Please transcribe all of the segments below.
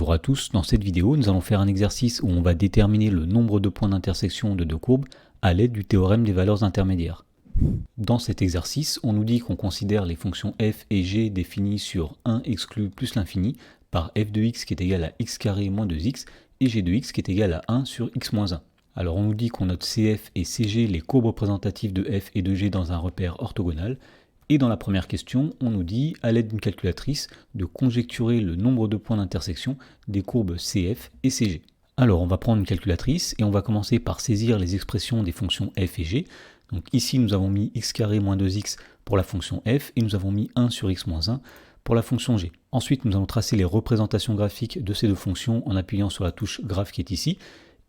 Bonjour à tous, dans cette vidéo nous allons faire un exercice où on va déterminer le nombre de points d'intersection de deux courbes à l'aide du théorème des valeurs intermédiaires. Dans cet exercice, on nous dit qu'on considère les fonctions f et g définies sur 1 exclu plus l'infini par f de x qui est égal à x carré moins 2x et g de x qui est égal à 1 sur x moins 1. Alors on nous dit qu'on note cf et cg les courbes représentatives de f et de g dans un repère orthogonal. Et dans la première question, on nous dit, à l'aide d'une calculatrice, de conjecturer le nombre de points d'intersection des courbes CF et CG. Alors on va prendre une calculatrice et on va commencer par saisir les expressions des fonctions f et g. Donc ici nous avons mis x carré moins 2x pour la fonction f et nous avons mis 1 sur x moins 1 pour la fonction g. Ensuite nous allons tracer les représentations graphiques de ces deux fonctions en appuyant sur la touche graphe qui est ici.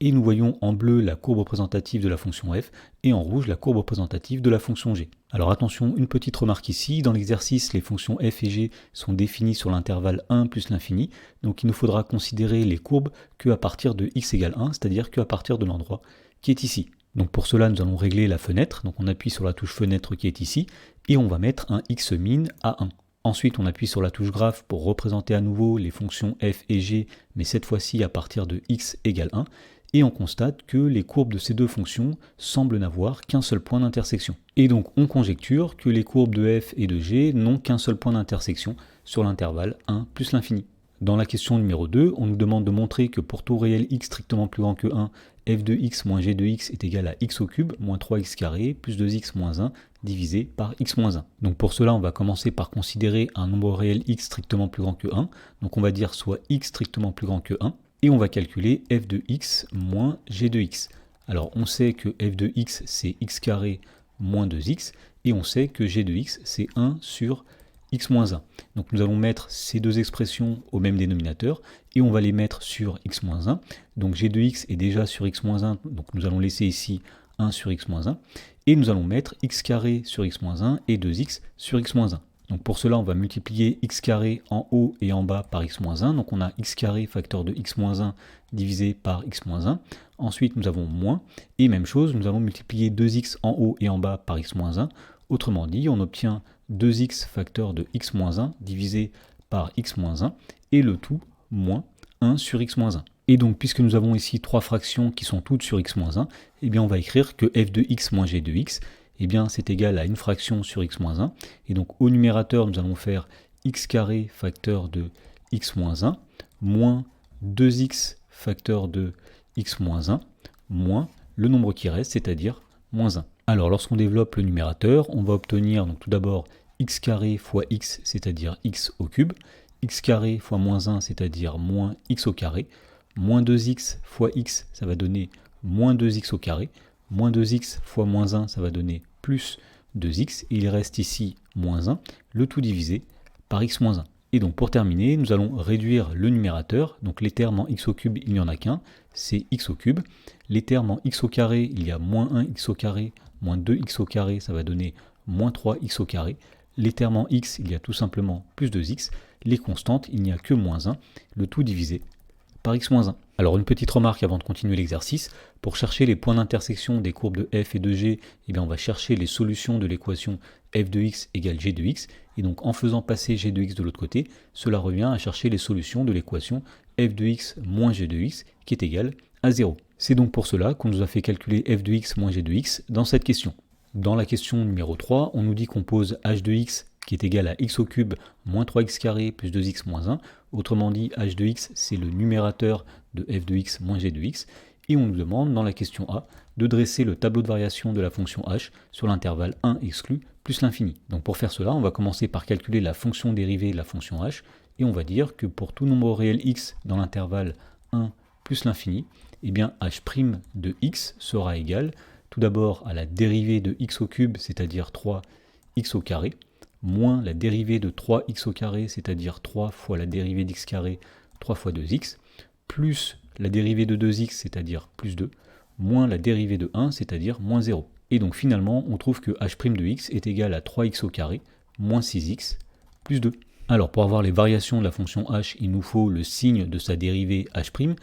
Et nous voyons en bleu la courbe représentative de la fonction f et en rouge la courbe représentative de la fonction g. Alors attention, une petite remarque ici, dans l'exercice les fonctions f et g sont définies sur l'intervalle 1 plus l'infini, donc il nous faudra considérer les courbes qu'à partir de x égale 1, c'est-à-dire qu'à partir de l'endroit qui est ici. Donc pour cela nous allons régler la fenêtre, donc on appuie sur la touche fenêtre qui est ici, et on va mettre un x min à 1. Ensuite, on appuie sur la touche graphe pour représenter à nouveau les fonctions f et g, mais cette fois-ci à partir de x égale 1. Et on constate que les courbes de ces deux fonctions semblent n'avoir qu'un seul point d'intersection. Et donc on conjecture que les courbes de f et de g n'ont qu'un seul point d'intersection sur l'intervalle 1 plus l'infini. Dans la question numéro 2, on nous demande de montrer que pour tout réel x strictement plus grand que 1, f de x moins g de x est égal à x au cube moins 3x carré plus 2x moins 1 divisé par x moins 1. Donc pour cela, on va commencer par considérer un nombre réel x strictement plus grand que 1. Donc on va dire soit x strictement plus grand que 1. Et on va calculer f de x moins g de x. Alors on sait que f de x c'est x carré moins 2x, et on sait que g de x c'est 1 sur x moins 1. Donc nous allons mettre ces deux expressions au même dénominateur, et on va les mettre sur x moins 1. Donc g de x est déjà sur x moins 1, donc nous allons laisser ici 1 sur x moins 1, et nous allons mettre x carré sur x moins 1 et 2x sur x moins 1. Donc pour cela, on va multiplier x carré en haut et en bas par x moins 1. Donc on a x carré facteur de x moins 1 divisé par x moins 1. Ensuite, nous avons moins. Et même chose, nous allons multiplier 2x en haut et en bas par x moins 1. Autrement dit, on obtient 2x facteur de x moins 1 divisé par x moins 1. Et le tout moins 1 sur x moins 1. Et donc, puisque nous avons ici trois fractions qui sont toutes sur x moins 1, eh bien on va écrire que f de x moins g de x, eh bien c'est égal à une fraction sur x moins 1. Et donc au numérateur, nous allons faire x carré facteur de x moins 1, moins 2x facteur de x moins 1, moins le nombre qui reste, c'est-à-dire moins 1. Alors lorsqu'on développe le numérateur, on va obtenir donc tout d'abord x carré fois x, c'est-à-dire x au cube, x carré fois moins 1, c'est-à-dire moins x au carré, moins 2x fois x, ça va donner moins 2x au carré, moins 2x fois moins 1, ça va donner plus 2x, et il reste ici moins 1, le tout divisé par x moins 1. Et donc pour terminer, nous allons réduire le numérateur, donc les termes en x au cube, il n'y en a qu'un, c'est x au cube. Les termes en x au carré, il y a moins 1x au carré, moins 2x au carré, ça va donner moins 3x au carré. Les termes en x, il y a tout simplement plus 2x. Les constantes, il n'y a que moins 1, le tout divisé par x moins 1. Alors une petite remarque avant de continuer l'exercice, pour chercher les points d'intersection des courbes de f et de g, eh bien on va chercher les solutions de l'équation f de x égale g de x, et donc en faisant passer g de x de l'autre côté, cela revient à chercher les solutions de l'équation f de x moins g de x qui est égale à 0. C'est donc pour cela qu'on nous a fait calculer f de x moins g de x dans cette question. Dans la question numéro 3, on nous dit qu'on pose h de x qui est égal à x au cube moins 3x carré plus 2x moins 1. Autrement dit, h de x, c'est le numérateur de f de x moins g de x. Et on nous demande, dans la question A, de dresser le tableau de variation de la fonction h sur l'intervalle 1 exclu plus l'infini. Donc pour faire cela, on va commencer par calculer la fonction dérivée de la fonction h. Et on va dire que pour tout nombre réel x dans l'intervalle 1 plus l'infini, eh bien h' de x sera égal tout d'abord à la dérivée de x au cube, c'est-à-dire 3x au carré, moins la dérivée de 3x au carré, c'est-à-dire 3 fois la dérivée d'x carré, 3 fois 2x, plus la dérivée de 2x, c'est-à-dire plus 2, moins la dérivée de 1, c'est-à-dire moins 0. Et donc finalement, on trouve que h' de x est égal à 3x au carré, moins 6x, plus 2. Alors pour avoir les variations de la fonction h, il nous faut le signe de sa dérivée h',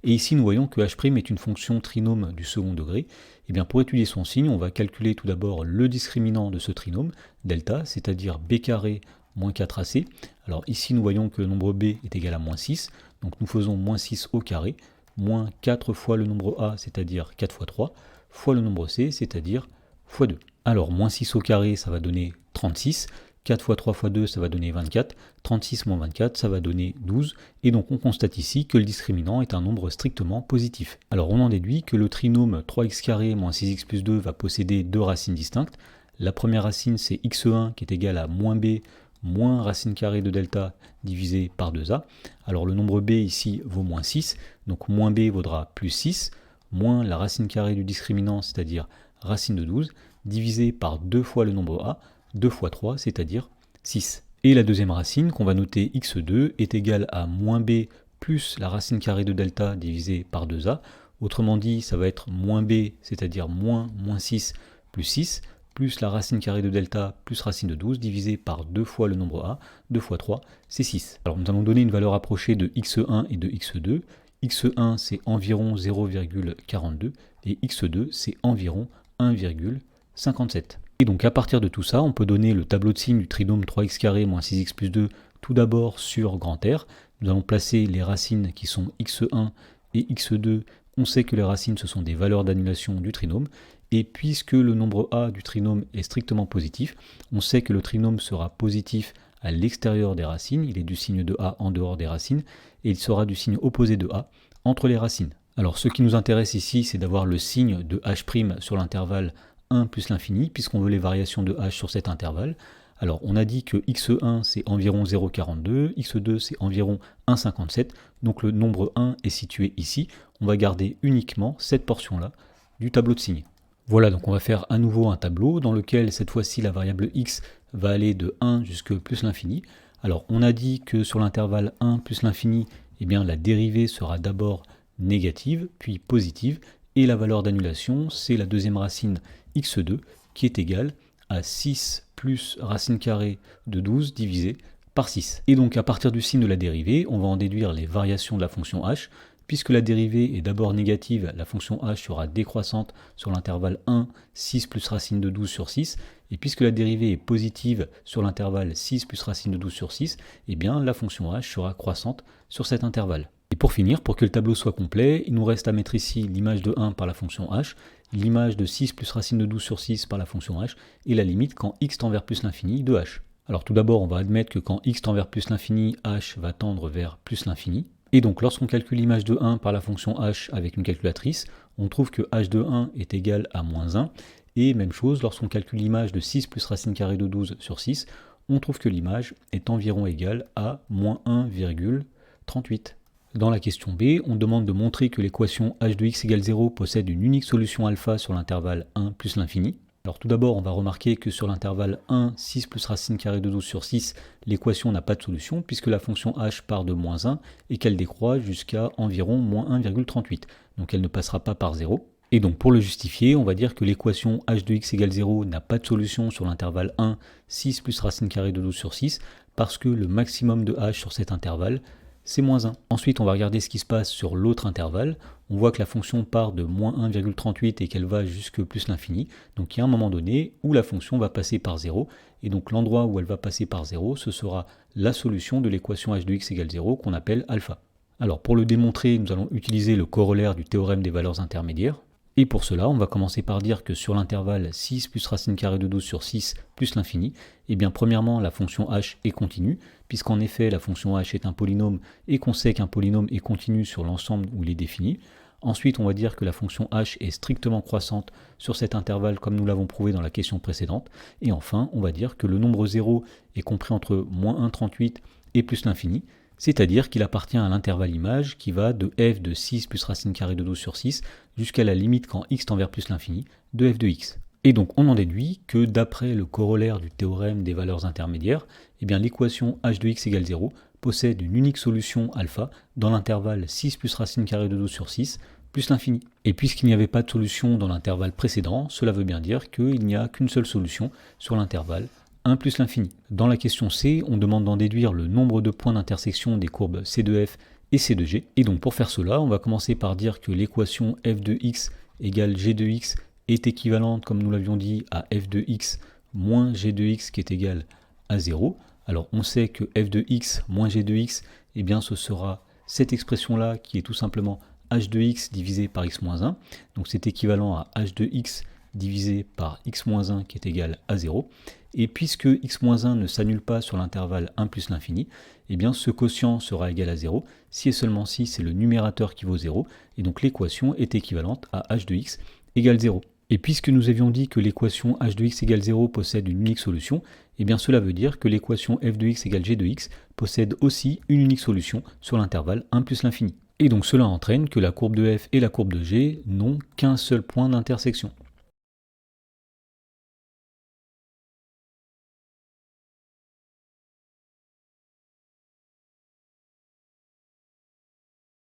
et ici nous voyons que h' est une fonction trinôme du second degré. Et bien pour étudier son signe, on va calculer tout d'abord le discriminant de ce trinôme, delta, c'est-à-dire b carré moins 4ac. Alors ici nous voyons que le nombre b est égal à moins 6, Donc nous faisons moins 6 au carré, moins 4 fois le nombre a, c'est-à-dire 4 fois 3, fois le nombre c, c'est-à-dire fois 2. Alors moins 6 au carré, ça va donner 36, 4 fois 3 fois 2, ça va donner 24, 36 moins 24, ça va donner 12, et donc on constate ici que le discriminant est un nombre strictement positif. Alors on en déduit que le trinôme 3x² moins 6x plus 2 va posséder deux racines distinctes. La première racine, c'est x1 qui est égal à moins b moins racine carrée de delta divisé par 2a. Alors le nombre b ici vaut moins 6, donc moins b vaudra plus 6, moins la racine carrée du discriminant, c'est-à-dire racine de 12, divisé par 2 fois le nombre a, 2 fois 3, c'est-à-dire 6. Et la deuxième racine, qu'on va noter x2, est égale à moins b plus la racine carrée de delta divisé par 2a. Autrement dit, ça va être moins b, c'est-à-dire moins 6 plus 6, plus la racine carrée de delta plus racine de 12 divisé par 2 fois le nombre a, 2 fois 3, c'est 6. Alors nous allons donner une valeur approchée de x1 et de x2. x1 c'est environ 0,42 et x2 c'est environ 1,57. Et donc à partir de tout ça, on peut donner le tableau de signes du trinôme 3x² moins 6x plus 2 tout d'abord sur grand R. Nous allons placer les racines qui sont x1 et x2. On sait que les racines ce sont des valeurs d'annulation du trinôme. Et puisque le nombre a du trinôme est strictement positif, on sait que le trinôme sera positif à l'extérieur des racines, il est du signe de a en dehors des racines, et il sera du signe opposé de a entre les racines. Alors ce qui nous intéresse ici, c'est d'avoir le signe de h' sur l'intervalle 1 plus l'infini, puisqu'on veut les variations de h sur cet intervalle. Alors on a dit que x1 c'est environ 0,42, x2 c'est environ 1,57, donc le nombre 1 est situé ici. On va garder uniquement cette portion-là du tableau de signes. Voilà, donc on va faire à nouveau un tableau dans lequel cette fois-ci la variable x va aller de 1 jusqu'à plus l'infini. Alors on a dit que sur l'intervalle 1 plus l'infini, eh bien la dérivée sera d'abord négative, puis positive, et la valeur d'annulation, c'est la deuxième racine x2 qui est égale à 6 plus racine carrée de 12 divisé par 6. Et donc à partir du signe de la dérivée, on va en déduire les variations de la fonction h. Puisque la dérivée est d'abord négative, la fonction h sera décroissante sur l'intervalle 1, 6 plus racine de 12 sur 6. Et puisque la dérivée est positive sur l'intervalle 6 plus racine de 12 sur 6, eh bien la fonction h sera croissante sur cet intervalle. Et pour finir, pour que le tableau soit complet, il nous reste à mettre ici l'image de 1 par la fonction h, l'image de 6 plus racine de 12 sur 6 par la fonction h, et la limite quand x tend vers plus l'infini de h. Alors tout d'abord, on va admettre que quand x tend vers plus l'infini, h va tendre vers plus l'infini. Et donc lorsqu'on calcule l'image de 1 par la fonction h avec une calculatrice, on trouve que h de 1 est égal à moins 1. Et même chose, lorsqu'on calcule l'image de 6 plus racine carrée de 12 sur 6, on trouve que l'image est environ égale à moins 1,38. Dans la question B, on demande de montrer que l'équation h de x égale 0 possède une unique solution alpha sur l'intervalle 1 plus l'infini. Alors tout d'abord, on va remarquer que sur l'intervalle 1, 6 plus racine carrée de 12 sur 6, l'équation n'a pas de solution puisque la fonction h part de moins 1 et qu'elle décroît jusqu'à environ moins 1,38. Donc elle ne passera pas par 0. Et donc pour le justifier, on va dire que l'équation h de x égale 0 n'a pas de solution sur l'intervalle 1, 6 plus racine carrée de 12 sur 6 parce que le maximum de h sur cet intervalle, c'est moins 1. Ensuite, on va regarder ce qui se passe sur l'autre intervalle. On voit que la fonction part de moins 1,38 et qu'elle va jusque plus l'infini. Donc il y a un moment donné où la fonction va passer par 0. Et donc l'endroit où elle va passer par 0, ce sera la solution de l'équation h de x égale 0 qu'on appelle alpha. Alors pour le démontrer, nous allons utiliser le corollaire du théorème des valeurs intermédiaires. Et pour cela, on va commencer par dire que sur l'intervalle 6 plus racine carrée de 12 sur 6 plus l'infini, eh bien premièrement la fonction h est continue, puisqu'en effet la fonction h est un polynôme et qu'on sait qu'un polynôme est continu sur l'ensemble où il est défini. Ensuite, on va dire que la fonction h est strictement croissante sur cet intervalle comme nous l'avons prouvé dans la question précédente. Et enfin, on va dire que le nombre 0 est compris entre moins 1,38 et plus l'infini, c'est-à-dire qu'il appartient à l'intervalle image qui va de f de 6 plus racine carrée de 12 sur 6 jusqu'à la limite quand x tend vers plus l'infini de f de x. Et donc on en déduit que d'après le corollaire du théorème des valeurs intermédiaires, eh bien l'équation h de x égale 0 possède une unique solution alpha dans l'intervalle 6 plus racine carrée de 12 sur 6 plus l'infini. Et puisqu'il n'y avait pas de solution dans l'intervalle précédent, cela veut bien dire qu'il n'y a qu'une seule solution sur l'intervalle 1 plus l'infini. Dans la question C, on demande d'en déduire le nombre de points d'intersection des courbes C de f et C de g. Et donc pour faire cela, on va commencer par dire que l'équation f de x égale g de x est équivalente, comme nous l'avions dit, à f de x moins g de x qui est égal à 0. Alors on sait que f de x moins g de x, eh bien ce sera cette expression-là qui est tout simplement h de x divisé par x-1, donc c'est équivalent à h de x divisé par x-1 qui est égal à 0, et puisque x-1 ne s'annule pas sur l'intervalle 1 plus l'infini, eh bien ce quotient sera égal à 0 si et seulement si c'est le numérateur qui vaut 0, et donc l'équation est équivalente à h de x égale 0. Et puisque nous avions dit que l'équation h de x égale 0 possède une unique solution, eh bien cela veut dire que l'équation f de x égale g de x possède aussi une unique solution sur l'intervalle 1 plus l'infini. Et donc cela entraîne que la courbe de f et la courbe de g n'ont qu'un seul point d'intersection.